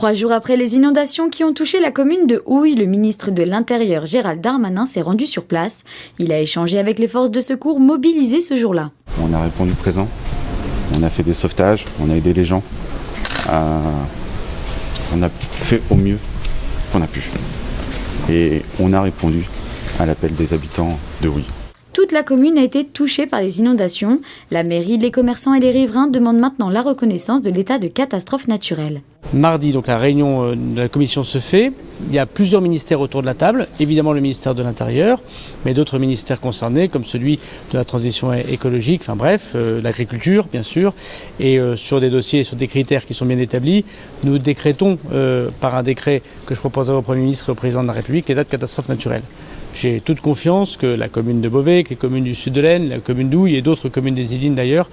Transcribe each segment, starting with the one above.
3 jours après les inondations qui ont touché la commune de Houille, le ministre de l'Intérieur Gérald Darmanin s'est rendu sur place. Il a échangé avec les forces de secours mobilisées ce jour-là. On a répondu présent, on a fait des sauvetages, on a aidé les gens. On a fait au mieux qu'on a pu. Et on a répondu à l'appel des habitants de Houille. Toute la commune a été touchée par les inondations. La mairie, les commerçants et les riverains demandent maintenant la reconnaissance de l'état de catastrophe naturelle. Mardi, donc la réunion de la commission se fait. Il y a plusieurs ministères autour de la table. Évidemment le ministère de l'Intérieur, mais d'autres ministères concernés comme celui de la transition écologique, enfin bref, l'agriculture bien sûr. Et sur des dossiers, sur des critères qui sont bien établis, nous décrétons par un décret que je proposerai au Premier ministre et au Président de la République l'état de catastrophe naturelle. J'ai toute confiance que la commune de Beauvais, que les communes du sud de l'Aisne, la commune d'Houille et d'autres communes des Yvelines d'ailleurs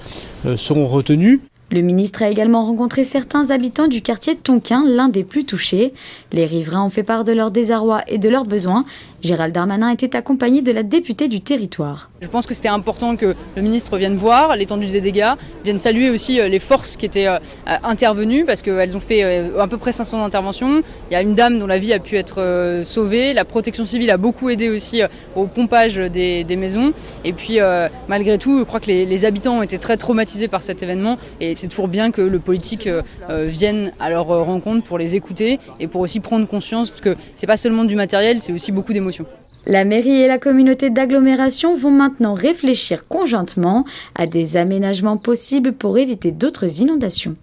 seront retenues. Le ministre a également rencontré certains habitants du quartier de Tonquin, l'un des plus touchés. Les riverains ont fait part de leur désarroi et de leurs besoins. Gérald Darmanin était accompagné de la députée du territoire. Je pense que c'était important que le ministre vienne voir l'étendue des dégâts, vienne saluer aussi les forces qui étaient intervenues parce qu'elles ont fait à peu près 500 interventions. Il y a une dame dont la vie a pu être sauvée. La protection civile a beaucoup aidé aussi au pompage des maisons. Et puis malgré tout, je crois que les habitants ont été très traumatisés par cet événement et c'est toujours bien que le politique vienne à leur rencontre pour les écouter et pour aussi prendre conscience que c'est pas seulement du matériel, c'est aussi beaucoup d'émotions. La mairie et la communauté d'agglomération vont maintenant réfléchir conjointement à des aménagements possibles pour éviter d'autres inondations.